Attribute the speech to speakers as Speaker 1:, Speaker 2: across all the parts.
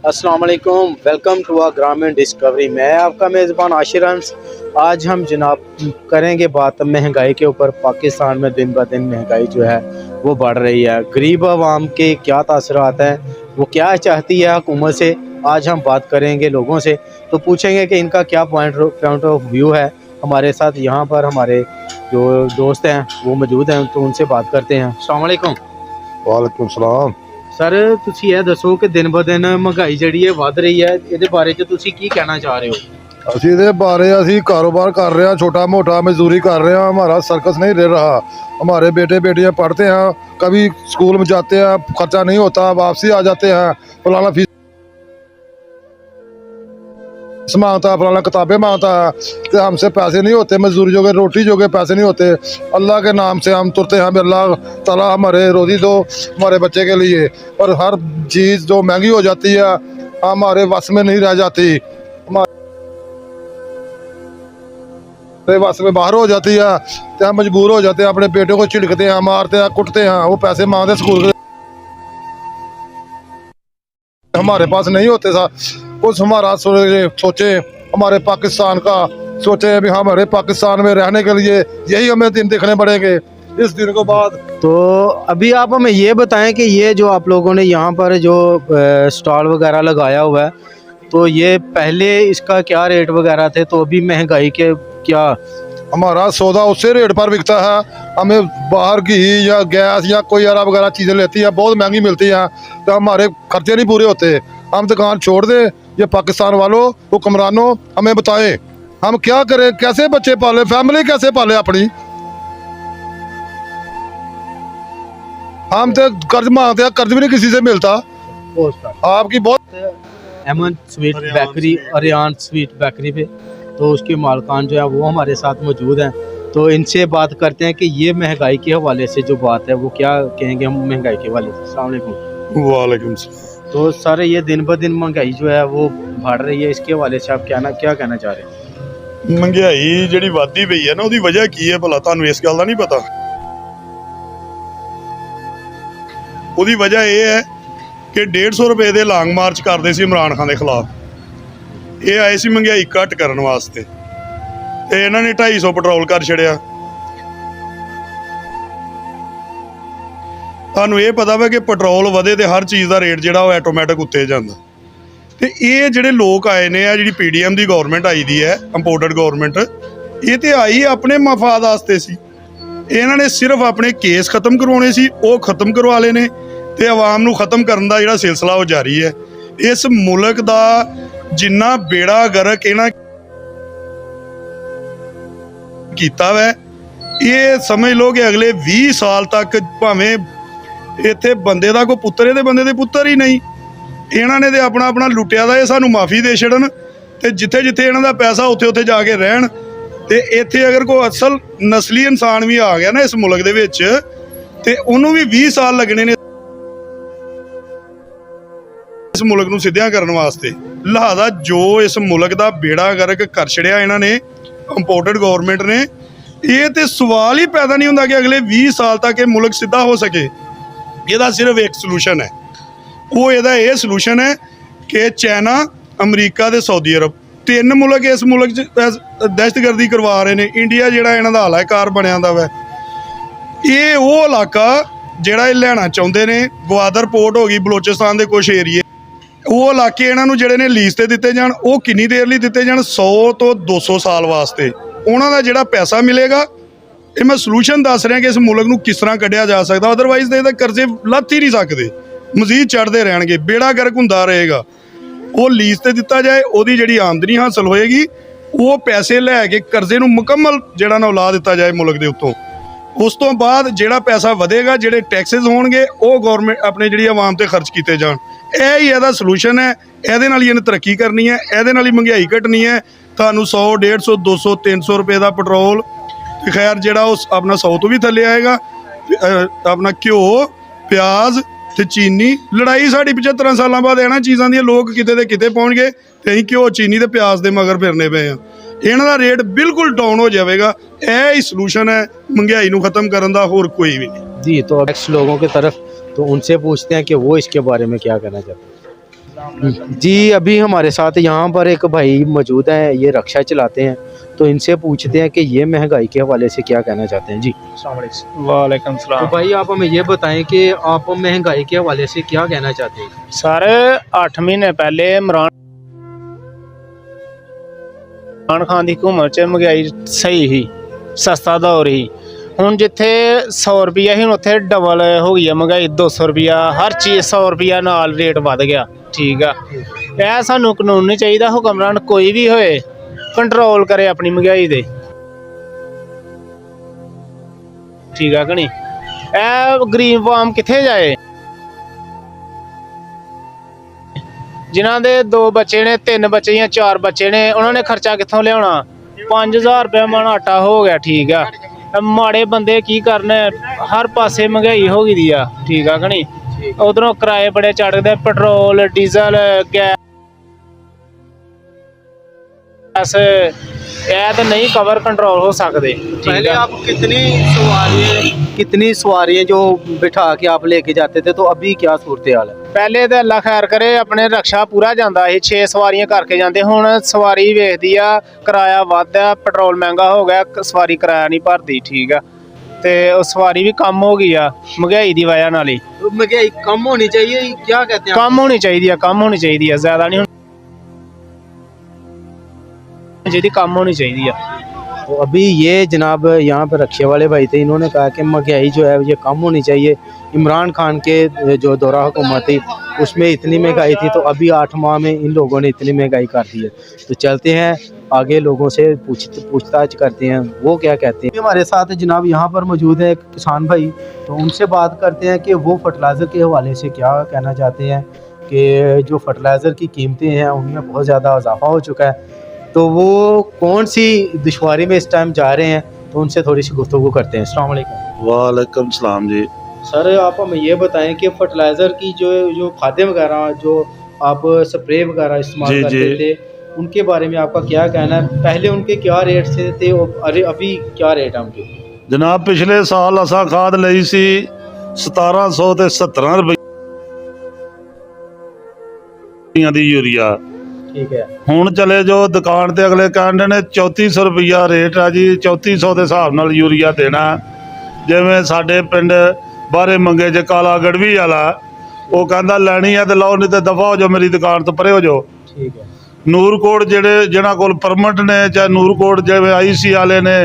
Speaker 1: अस्सलाम वालेकुम, welcome to our ग्रामीण डिस्कवरी। मैं आपका मेज़बान आशिर हंस। आज हम जनाब करेंगे बात महंगाई के ऊपर। पाकिस्तान में दिन ब दिन महंगाई जो है वो बढ़ रही है। गरीब आवाम के क्या तासरात हैं, वो क्या चाहती है हुकूमत से, आज हम बात करेंगे लोगों से। तो पूछेंगे कि इनका क्या पॉइंट ऑफ व्यू है। हमारे साथ यहाँ पर हमारे जो दोस्त हैं वो मौजूद हैं, तो उनसे बात करते हैं। अस्सलाम वालेकुम।
Speaker 2: वालेकुम सलाम।
Speaker 1: सर ਤੁਸੀਂ ਇਹ ਦੱਸੋ ਕਿ ਦਿਨ ਬ ਦਿਨ ਮਹਿੰਗਾਈ ਜਿਹੜੀ ਹੈ ਵੱਧ ਰਹੀ ਹੈ, ਇਹਦੇ ਬਾਰੇ 'ਚ ਤੁਸੀਂ ਕੀ ਕਹਿਣਾ ਚਾਹ ਰਹੇ ਹੋ?
Speaker 2: ਅਸੀਂ ਇਹਦੇ ਬਾਰੇ ਅਸੀਂ ਕਾਰੋਬਾਰ कर रहे हैं, छोटा मोटा मजदूरी कर रहे हैं। हमारा सर्कस नहीं रह रहा। हमारे बेटे बेटियां पढ़ते हैं, कभी स्कूल में जाते हैं, खर्चा नहीं होता, वापसी आ जाते हैं, फलाना फीस मांगता है, फलाना किताबें मांगता है, तो हमसे पैसे नहीं होते, मजदूरी जोगे रोटी जोगे पैसे नहीं होते। अल्लाह के नाम से हम तुरते हैं, अल्लाह ताला हमारे रोजी दो हमारे बच्चे के लिए। पर हर चीज़ जो महंगी हो जाती है हमारे वश में नहीं रह जाती, हमारे वश में बाहर हो जाती है, तो हम मजबूर हो जाते हैं, अपने बेटे को छिड़कते हैं, मारते हैं, कुटते हैं। वो पैसे मांगते स्कूल के, हमारे पास नहीं होते सा कुछ। हमारा सोचे हमारे पाकिस्तान का सोचे भी हमारे पाकिस्तान में रहने के लिए यही हमें दिन देखने पड़ेंगे इस दिन को बाद।
Speaker 1: तो अभी आप हमें ये बताएं कि ये जो आप लोगों ने यहाँ पर जो स्टॉल वगैरह लगाया हुआ है, तो ये पहले इसका क्या रेट वगैरह थे, तो अभी महंगाई के क्या?
Speaker 2: हमारा सौदा उससे रेट पर बिकता है। हमें बाहर घी या गैस या कोई अरा वगैरह चीज़ें लेती है, बहुत महंगी मिलती हैं, तो हमारे खर्चे नहीं पूरे होते। हम दुकान छोड़ दें। ये पाकिस्तान वालों, हुक्मरानों, हमें बताएं हम क्या करें, कैसे बच्चे पाले, फैमिली कैसे पाले अपनी। हम तो कर्ज मांगते हैं, कर्ज भी नहीं किसी से मिलता। आपकी बहुत
Speaker 1: Aman sweet bakery, Ariyan sweet bakery पे, तो उसके मालकान जो है वो हमारे साथ मौजूद हैं। तो इनसे बात करते हैं कि ये महंगाई के हवाले से जो बात है वो क्या कहेंगे हम महंगाई के हवाले से। अस्सलाम वालेकुम।
Speaker 2: वालेकुम सलाम।
Speaker 1: तो सर ये दिन ब दिन महंगाई जो है वो बढ़ रही है, इसके हवाले से आप क्या कहना चाह रहे हैं?
Speaker 3: महंगाई ਜਿਹੜੀ ਵੱਧਦੀ ਪਈ ਹੈ ਨਾ, ਉਹਦੀ ਵਜ੍ਹਾ ਕੀ ਹੈ ਭਲਾ? ਤੁਹਾਨੂੰ ਇਸ ਗੱਲ ਦਾ ਨਹੀਂ ਪਤਾ? ਉਹਦੀ ਵਜ੍ਹਾ ਇਹ ਹੈ ਕਿ 150 ਰੁਪਏ ਦੇ ਲਾਂਗ ਮਾਰਚ ਕਰਦੇ ਸੀ ਇਮਰਾਨ ਖਾਨ ਦੇ ਖਿਲਾਫ। ਇਹ ਆਏ ਸੀ ਮਹਿੰਗਾਈ ਘੱਟ ਕਰਨ ਵਾਸਤੇ, ਤੇ ਇਹਨਾਂ ਨੇ 250 ਪੈਟਰੋਲ ਕਰ ਛੜਿਆ। ਤੁਹਾਨੂੰ ਇਹ ਪਤਾ ਵਾ ਕਿ ਪੈਟਰੋਲ ਵਧੇ ਤੇ ਹਰ ਚੀਜ਼ ਦਾ ਰੇਟ ਜਿਹੜਾ ਉਹ ਆਟੋਮੈਟਿਕ ਉੱਤੇ ਜਾਂਦਾ। ਤੇ ਇਹ ਜਿਹੜੇ ਲੋਕ ਆਏ ਨੇ ਆ, ਜਿਹੜੀ PDM ਦੀ ਗਵਰਨਮੈਂਟ ਆਈ ਦੀ ਹੈ, ਇੰਪੋਰਟਡ ਗਵਰਨਮੈਂਟ, ਇਹ ਤੇ ਆਈ ਆਪਣੇ ਮਫਾਦ ਵਾਸਤੇ ਸੀ। ਇਹਨਾਂ ਨੇ ਸਿਰਫ ਆਪਣੇ ਕੇਸ ਖਤਮ ਕਰਵਾਉਣੇ ਸੀ, ਉਹ ਖਤਮ ਕਰਵਾ ਲਏ ਨੇ, ਤੇ ਆਵਾਮ ਨੂੰ ਖਤਮ ਕਰਨ ਦਾ ਜਿਹੜਾ ਸਿਲਸਿਲਾ ਉਹ ਜਾਰੀ ਹੈ। ਇਸ ਮੁਲਕ ਦਾ ਜਿੰਨਾ ਬੇੜਾ ਗਰਕ ਇਹਨਾਂ ਕੀਤਾ ਵੈ, ਇਹ ਸਮਝ ਲਓ ਕਿ ਅਗਲੇ 20 ਸਾਲ ਤੱਕ ਭਾਵੇਂ ਇੱਥੇ ਬੰਦੇ ਦਾ ਕੋਈ ਪੁੱਤਰ, ਇਹਦੇ ਬੰਦੇ ਦੇ ਪੁੱਤਰ ਹੀ ਨਹੀਂ। ਇਹਨਾਂ ਨੇ ਤੇ ਆਪਣਾ ਲੁੱਟਿਆ ਦਾ, ਇਹ ਸਾਨੂੰ ਮਾਫੀ ਦੇ ਛੱਡਣ, ਤੇ ਜਿੱਥੇ ਜਿੱਥੇ ਇਹਨਾਂ ਦਾ ਪੈਸਾ ਉੱਥੇ ਜਾ ਕੇ ਰਹਿਣ। ਤੇ ਇੱਥੇ ਅਗਰ ਕੋਈ ਅਸਲ ਨਸਲੀ ਇਨਸਾਨ ਵੀ ਆ ਗਿਆ ਨਾ ਇਸ ਮੁਲਕ ਦੇ ਵਿੱਚ, ਤੇ ਉਹਨੂੰ ਵੀ 20 ਸਾਲ ਲੱਗਣੇ ਨੇ ਇਸ ਮੁਲਕ ਨੂੰ ਸਿੱਧਿਆਂ ਕਰਨ ਵਾਸਤੇ। ਲਿਹਾਜ਼ਾ ਜੋ ਇਸ ਮੁਲਕ ਦਾ ਬੇੜਾ ਗਰਕ ਕਰ ਛੜਿਆ ਇਹਨਾਂ ਨੇ, ਇੰਪੋਰਟਡ ਗਵਰਨਮੈਂਟ ਨੇ, ਇਹ ਤੇ ਸਵਾਲ ਹੀ ਪੈਦਾ ਨਹੀਂ ਹੁੰਦਾ ਕਿ ਅਗਲੇ 20 ਸਾਲ ਤੱਕ ਇਹ ਮੁਲਕ ਸਿੱਧਾ ਹੋ ਸਕੇ। ਇਹਦਾ ਸਿਰਫ ਇੱਕ ਸੋਲੂਸ਼ਨ ਹੈ, ਉਹ ਇਹਦਾ ਇਹ ਸੋਲੂਸ਼ਨ ਹੈ ਕਿ ਚਾਈਨਾ, ਅਮਰੀਕਾ ਤੇ ਸਾਊਦੀ ਅਰਬ, ਤਿੰਨ ਮੁਲਕ ਇਸ ਮੁਲਕ 'ਚ ਦਹਿਸ਼ਤਗਰਦੀ ਕਰਵਾ ਰਹੇ ਨੇ। ਇੰਡੀਆ ਜਿਹੜਾ ਇਹਨਾਂ ਦਾ ਹਲਾਕਾਰ ਬਣਿਆ ਦਾ ਵਾ, ਇਹ ਉਹ ਇਲਾਕਾ ਜਿਹੜਾ ਇਹ ਲੈਣਾ ਚਾਹੁੰਦੇ ਨੇ। ਗਵਾਦਰ ਪੋਰਟ ਹੋ ਗਈ, ਬਲੋਚਿਸਤਾਨ ਦੇ ਕੁਛ ਏਰੀਏ, ਉਹ ਇਲਾਕੇ ਇਹਨਾਂ ਨੂੰ ਜਿਹੜੇ ਨੇ ਲੀਜ਼ ਤੇ ਦਿੱਤੇ ਜਾਣ। ਉਹ ਕਿੰਨੀ ਦੇਰ ਲਈ ਦਿੱਤੇ ਜਾਣ? 100 ਤੋਂ 200 ਸਾਲ ਵਾਸਤੇ। ਉਹਨਾਂ ਦਾ ਜਿਹੜਾ ਪੈਸਾ ਮਿਲੇਗਾ, ਇਹ ਮੈਂ ਸੋਲੂਸ਼ਨ ਦੱਸ ਰਿਹਾ ਕਿ ਇਸ ਮੁਲਕ ਨੂੰ ਕਿਸ ਤਰ੍ਹਾਂ ਕੱਢਿਆ ਜਾ ਸਕਦਾ। ਅਦਰਵਾਈਜ਼ ਤਾਂ ਇਹਦੇ ਕਰਜ਼ੇ ਲੱਥ ਹੀ ਨਹੀਂ ਸਕਦੇ, ਮਜ਼ੀਦ ਚੜ੍ਹਦੇ ਰਹਿਣਗੇ, ਬੇੜਾ ਗਰਕ ਹੁੰਦਾ ਰਹੇਗਾ। ਉਹ ਲੀਜ਼ ਤੇ ਦਿੱਤਾ ਜਾਏ, ਉਹਦੀ ਜਿਹੜੀ ਆਮਦਨੀ ਹਾਸਲ ਹੋਏਗੀ, ਉਹ ਪੈਸੇ ਲੈ ਕੇ ਕਰਜ਼ੇ ਨੂੰ ਮੁਕੰਮਲ ਜਿਹੜਾ ਨਾ ਲਾ ਦਿੱਤਾ ਜਾਏ ਮੁਲਕ ਦੇ ਉੱਤੋਂ। ਉਸ ਤੋਂ ਬਾਅਦ ਜਿਹੜਾ ਪੈਸਾ ਵਧੇਗਾ, ਜਿਹੜੇ ਟੈਕਸਿਸ ਹੋਣਗੇ, ਉਹ ਗੌਰਮੈਂਟ ਆਪਣੇ ਜਿਹੜੀ ਆਵਾਮ ਤੇ ਖਰਚ ਕੀਤੇ ਜਾਣ। ਇਹ ਹੀ ਇਹਦਾ ਸੋਲੂਸ਼ਨ ਹੈ। ਇਹਦੇ ਨਾਲ ਹੀ ਇਹਨੇ ਤਰੱਕੀ ਕਰਨੀ ਹੈ, ਇਹਦੇ ਨਾਲ ਹੀ ਮਹਿੰਗਾਈ ਘਟਣੀ ਹੈ। ਤੁਹਾਨੂੰ 100, 150, 200, 300 ਰੁਪਏ ਦਾ ਪੈਟਰੋਲ, ਤੇ ਖੈਰ ਜਿਹੜਾ ਉਹ ਆਪਣਾ 100 ਤੋਂ ਵੀ ਥੱਲੇ ਆਏਗਾ। ਆਪਣਾ ਘਿਓ, ਪਿਆਜ਼ ਤੇ ਚੀਨੀ, ਲੜਾਈ ਸਾਡੀ 75 ਸਾਲਾਂ ਬਾਅਦ ਇਹਨਾਂ ਚੀਜ਼ਾਂ ਦੀਆਂ। ਲੋਕ ਕਿਤੇ ਦੇ ਕਿਤੇ ਪਹੁੰਚ ਗਏ, ਤੇ ਅਸੀਂ ਘਿਓ, ਚੀਨੀ ਤੇ ਪਿਆਜ਼ ਦੇ ਮਗਰ ਫਿਰਨੇ ਪਏ ਆ। ਇਹਨਾਂ ਦਾ ਰੇਟ ਬਿਲਕੁਲ ਡਾਊਨ ਹੋ ਜਾਵੇਗਾ। ਇਹ ਹੀ ਸੋਲੂਸ਼ਨ ਹੈ महंगाई ਨੂੰ खत्म करने का, और कोई भी नहीं।
Speaker 1: जी, तो नेक्स्ट लोगों की तरफ तो उनसे पूछते हैं कि वो इसके बारे में क्या कहना चाहते हैं। जी अभी हमारे साथ यहाँ पर एक भाई मौजूद हैं, ये रक्षा चलाते हैं, तो इनसे पूछते हैं कि ये महंगाई के हवाले से क्या कहना चाहते हैं। जी
Speaker 4: वालेकुम
Speaker 1: तो
Speaker 4: सलाम।
Speaker 1: भाई आप हमें ये बताएं कि आप महंगाई के हवाले से क्या कहना चाहते हैं।
Speaker 4: सर 8 महीने पहले इमरान खान की हुकूमत च महंगाई सही ही, सस्ता दौर ही। ਹੁਣ ਜਿੱਥੇ 100 ਰੁਪਿਆ ਸੀ ਉੱਥੇ ਡਬਲ ਹੋ ਗਈ ਹੈ ਮਹਿੰਗਾਈ, 200 ਰੁਪਿਆ ਹਰ ਚੀਜ਼, 100 ਰੁਪਿਆ ਨਾਲ ਰੇਟ ਵੱਧ ਗਿਆ। ਠੀਕ ਆ, ਇਹ ਸਾਨੂੰ ਕਾਨੂੰਨ ਨਹੀਂ ਚਾਹੀਦਾ, ਹੁਕਮਰਾਨ ਕੋਈ ਵੀ ਹੋਏ ਕੰਟਰੋਲ ਕਰੇ ਆਪਣੀ ਮਹਿੰਗਾਈ ਦੇ। ਠੀਕ ਆ ਕਿ ਨਹੀਂ, ਇਹ ਗਰੀਬ ਆਮ ਕਿੱਥੇ ਜਾਏ ਜਿਨ੍ਹਾਂ ਦੇ 2 ਬੱਚੇ ਨੇ, 3 ਬੱਚੇ ਜਾਂ 4 ਬੱਚੇ ਨੇ, ਉਹਨਾਂ ਨੇ ਖਰਚਾ ਕਿੱਥੋਂ ਲਿਆਉਣਾ। 5000 ਰੁਪਏ ਮਣ ਆਟਾ ਹੋ ਗਿਆ। ਠੀਕ ਆ, ਮਾੜੇ ਬੰਦੇ ਕੀ ਕਰਨ, ਹਰ ਪਾਸੇ ਮਹਿੰਗਾਈ ਹੋ ਗਈ ਦੀ ਆ। ਠੀਕ ਆ ਕਿ ਨਹੀਂ, ਉਧਰੋਂ ਕਿਰਾਏ ਬੜੇ ਚੜ੍ਹਦੇ, ਪੈਟਰੋਲ ਡੀਜ਼ਲ ਗੈਸ, ਇਹ ਤਾਂ ਨਹੀਂ ਕਵਰ ਕੰਟਰੋਲ ਹੋ ਸਕਦੇ।
Speaker 1: पहले आप कितनी सवारियाँ जो बिठा के आप लेके जाते थे, तो अभी क्या सूरत हाल है।
Speaker 4: ਪਹਿਲੇ ਤਾਂ ਅੱਲਾ ਖੈਰ ਕਰੇ, ਆਪਣੇ ਰਕਸ਼ਾ ਪੂਰਾ ਜਾਂਦਾ ਸੀ, 6 ਸਵਾਰੀਆਂ ਕਰਕੇ ਜਾਂਦੇ। ਹੁਣ ਸਵਾਰੀ ਵੇਖਦੀ ਆ, ਕਿਰਾਇਆ ਵੱਧਦਾ, ਪੈਟਰੋਲ ਮਹਿੰਗਾ ਹੋ ਗਿਆ, ਸਵਾਰੀ ਕਿਰਾਇਆ ਨਹੀਂ ਭਰਦੀ। ਠੀਕ ਆ, ਤੇ ਉਹ ਸਵਾਰੀ ਵੀ ਕਮ ਹੋ ਗਈ ਆ ਮਹਿੰਗਾਈ ਦੀ ਵਜ੍ਹਾ ਨਾਲ ਹੀ।
Speaker 1: महंगाई कम होनी चाहिए, क्या कहते हैं।
Speaker 4: ਕਮ ਹੋਣੀ ਚਾਹੀਦੀ ਆ, ਕਮ ਹੋਣੀ ਚਾਹੀਦੀ ਆ, ਜ਼ਿਆਦਾ ਨਹੀਂ ਹੋਣੀ ਚਾਹੀਦੀ, ਕਮ ਹੋਣੀ ਚਾਹੀਦੀ ਆ।
Speaker 1: तो अभी ये जनाब यहाँ पर रक्षे वाले भाई थे, इन्होंने कहा कि महंगाई जो है ये कम होनी चाहिए। इमरान खान के जो दौरा हुकूमत थी उसमें इतनी महंगाई थी, तो अभी 8 माह में इन लोगों ने इतनी महंगाई कर दी है। तो चलते हैं आगे, लोगों से पूछताछ करते हैं वो क्या कहते हैं। हमारे साथ जनाब यहाँ पर मौजूद है एक किसान भाई, तो उनसे बात करते हैं कि वो फर्टिलाइज़र के हवाले से क्या कहना चाहते हैं कि जो फर्टिलाइज़र की कीमतें हैं उनमें बहुत ज़्यादा इजाफा हो चुका है, तो वो कौन सी दुश्वारी में इस टाइम जा रहे हैं, तो उनसे थोड़ी सी गुफ्तगू करते हैं। अस्सलाम वालेकुम।
Speaker 5: वालेकुम सलाम जी।
Speaker 1: सर आप हमें ये बताएं कि फर्टिलाइज़र की जो खादें वगैरह जो आप स्प्रे वगैरह इस्तेमाल
Speaker 5: जी,
Speaker 1: करते
Speaker 5: जी।
Speaker 1: थे, उनके बारे में आपका क्या कहना है। पहले उनके क्या रेट से थे और अभी क्या रेट है उनके।
Speaker 5: जनाब पिछले साल असा खाद ਲਈ ਸੀ 1700 ਤੇ 17 ਰੁਪਈਆਂ ਦੀ ਯੂਰੀਆ।
Speaker 1: ठीक है,
Speaker 5: ਹੁਣ ਚਲੇ ਜੋ ਦੁਕਾਨ ਤੇ ਅਗਲੇ ਕਹਿੰਦੇ ਨੇ 3400 ਰੁਪਈਆ ਰੇਟ ਆ ਜੀ, 3400 ਦੇ ਹਿਸਾਬ ਨਾਲ ਯੂਰੀਆ ਦੇਣਾ। ਜਿਵੇਂ ਸਾਡੇ ਪਿੰਡ ਬਾਰੇ ਮੰਗੇ ਚ ਕਾਲਾ ਗੜਵੀ ਵਾਲਾ, ਉਹ ਕਹਿੰਦਾ ਲੈਣੀ ਆ ਤੇ ਲਾਓ, ਨਹੀਂ ਤੇ ਦਫਾ ਹੋ ਜਾਓ ਮੇਰੀ ਦੁਕਾਨ ਤੋਂ ਪਰੇ ਹੋ ਜਾਓ।
Speaker 1: ठीक है,
Speaker 5: ਨੂਰਕੋਟ ਜਿਹੜੇ ਜਿਹਨਾਂ ਕੋਲ ਪਰਮਿਟ ਨੇ, ਚਾਹੇ ਨੂਰਕੋਟ ਜਿਵੇਂ IC ਵਾਲੇ ਨੇ,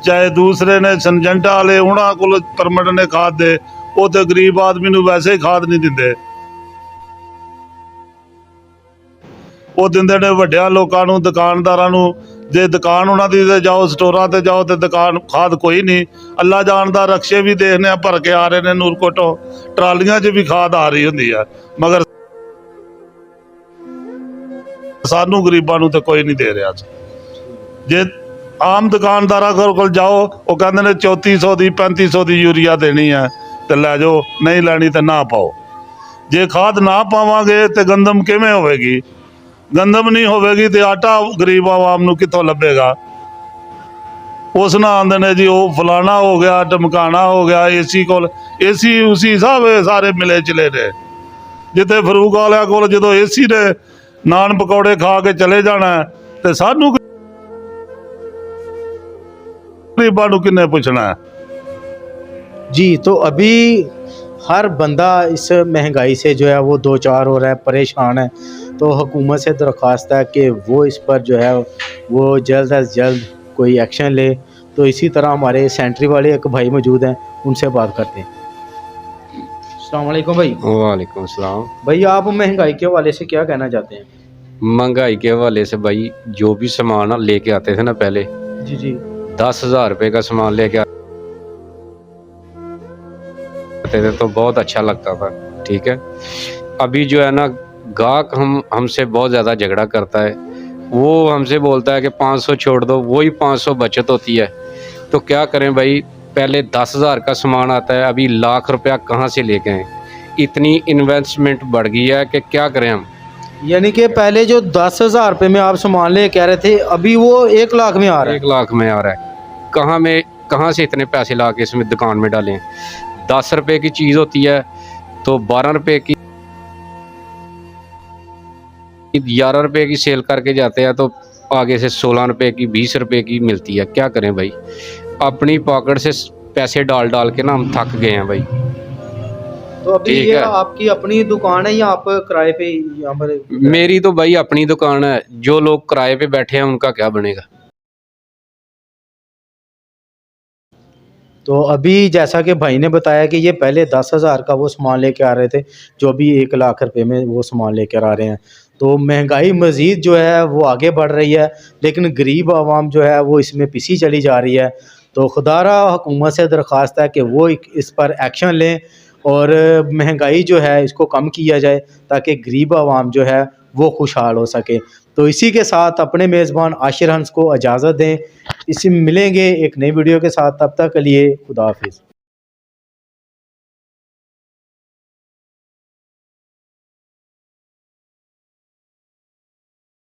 Speaker 5: ਚਾਹੇ ਦੂਸਰੇ ਨੇ ਸੰਜੰਟਾ ਵਾਲੇ, ਉਹਨਾਂ ਕੋਲ ਪਰਮਿਟ ਨੇ ਖਾਦ ਦੇ, ਉਹ ਤੇ ਗਰੀਬ ਆਦਮੀ ਨੂੰ ਵੈਸੇ ਹੀ ਖਾਦ ਨਹੀਂ ਦਿੰਦੇ। ਉਹ ਦਿੰਦੇ ਨੇ ਵੱਡਿਆਂ ਲੋਕਾਂ ਨੂੰ, ਦੁਕਾਨਦਾਰਾਂ ਨੂੰ। ਜੇ ਦੁਕਾਨ ਉਹਨਾਂ ਦੀ ਤੇ ਜਾਓ, ਸਟੋਰਾਂ ਤੇ ਜਾਓ, ਤੇ ਦੁਕਾਨ ਖਾਦ ਕੋਈ ਨਹੀਂ। ਅੱਲਾ ਜਾਣਦਾ, ਰਕਸ਼ੇ ਵੀ ਦੇਖਦੇ ਆ ਭਰ ਕੇ ਆ ਰਹੇ ਨੇ ਨੂਰਕੋਟੋਂ, ਟਰਾਲੀਆਂ 'ਚ ਵੀ ਖਾਦ ਆ ਰਹੀ ਹੁੰਦੀ ਆ, ਮਗਰ ਸਾਨੂੰ ਗਰੀਬਾਂ ਨੂੰ ਤੇ ਕੋਈ ਨਹੀਂ ਦੇ ਰਿਹਾ। ਜੇ ਆਮ ਦੁਕਾਨਦਾਰਾਂ ਕੋਲ ਜਾਓ, ਉਹ ਕਹਿੰਦੇ ਨੇ 3400 ਦੀ 3500 ਦੀ ਯੂਰੀਆ ਦੇਣੀ ਹੈ ਤੇ ਲੈ ਜਾਓ, ਨਹੀਂ ਲੈਣੀ ਤੇ ਨਾ ਪਾਓ। ਜੇ ਖਾਦ ਨਾ ਪਾਵਾਂਗੇ ਤੇ ਗੰਦਮ ਕਿਵੇਂ ਹੋਵੇਗੀ। ਗੰਦਮ ਨਹੀਂ ਹੋਵੇਗੀ ਤੇ ਆਟਾ ਗਰੀਬ ਆਵਾਮ ਨੂੰ ਕਿੱਥੋਂ ਲੱਭੇਗਾ। ਉਸ ਨਾਲ ਆਉਂਦੇ ਨੇ ਜੀ ਉਹ ਫਲਾਣਾ ਹੋ ਗਿਆ, ਟਮਕਾਣਾ ਹੋ ਗਿਆ, AC ਕੋਲ AC ਉਸੀ ਸਭ ਸਾਰੇ ਮਿਲੇ ਚਲੇ ਨੇ। ਜਿੱਥੇ ਫਰੂਕ ਵਾਲਿਆਂ ਕੋਲ ਜਦੋਂ AC ਨੇ ਨਾਨ ਪਕੌੜੇ ਖਾ ਕੇ ਚਲੇ ਜਾਣਾ, ਤੇ ਸਾਨੂੰ ਗਰੀਬਾਂ ਨੂੰ ਕਿੰਨੇ ਪੁੱਛਣਾ।
Speaker 1: जी तो अभी हर बंदा इस महंगाई से जो है वो 2-4 हो रहा है, परेशान है। तो हुकूमत से दरख्वास्त है कि वो इस पर जो है वो जल्द अज जल्द कोई एक्शन ले। तो इसी तरह हमारे सेंट्री वाले एक भाई मौजूद हैं, उनसे बात करते हैं। अस्सलाम वालेकुम भाई।
Speaker 6: वालेकुम सलाम।
Speaker 1: भाई आप महंगाई के हवाले से क्या कहना चाहते हैं।
Speaker 6: महंगाई के हवाले से भाई जो भी सामान लेके आते थे ना पहले,
Speaker 1: जी जी
Speaker 6: 10,000 रुपये का सामान लेके आते थे तो बहुत अच्छा लगता था। ठीक है, अभी जो है ना गाहक हमसे बहुत ज़्यादा झगड़ा करता है। वो हमसे बोलता है कि 500 छोड़ दो, वही 500 बचत होती है। तो क्या करें भाई, पहले 10,000 का सामान आता है, अभी लाख रुपया कहाँ से लेके आएँ। इतनी इन्वेस्टमेंट बढ़ गई है कि क्या करें हम।
Speaker 1: यानी कि पहले जो 10,000 रुपये में आप सामान ले कह रहे थे, अभी वो 1 लाख में आ रहा है।
Speaker 6: 1 लाख में आ रहा है। कहाँ से इतने पैसे ला के इसमें दुकान में डालें। 10 रुपये की चीज़ होती है तो 12 रुपये की 11 रुपए की सेल करके जाते हैं तो आगे से 16 रुपए की 20 रुपए की मिलती है। क्या करें भाई, अपनी पॉकेट से पैसे डाल डाल के ना हम थक गए हैं भाई।
Speaker 1: तो अभी
Speaker 6: ठीक
Speaker 1: ये
Speaker 6: है।
Speaker 1: आपकी अपनी दुकान है या आप किराए पे यहाँ पर?
Speaker 6: मेरी तो भाई अपनी दुकान है, जो लोग किराए पे बैठे हैं उनका क्या बनेगा।
Speaker 1: तो अभी जैसा कि भाई ने बताया कि ये पहले 10,000 का वो सामान लेके आ रहे थे, जो अभी 1 लाख रुपए में वो सामान लेकर आ रहे हैं। तो महंगाई मज़ीद जो है वो आगे बढ़ रही है, लेकिन गरीब आवाम जो है वो इसमें पिसी चली जा रही है। तो खुदारा हुकूमत से दरख्वास्त है कि वो इस पर एक्शन लें और महंगाई जो है इसको कम किया जाए, ताकि गरीब आवाम जो है वो खुशहाल हो सके। तो इसी के साथ अपने मेज़बान आशिर हंस को इजाज़त दें। इसी मिलेंगे एक नई वीडियो के साथ, तब तक के लिए खुदा हाफिज़।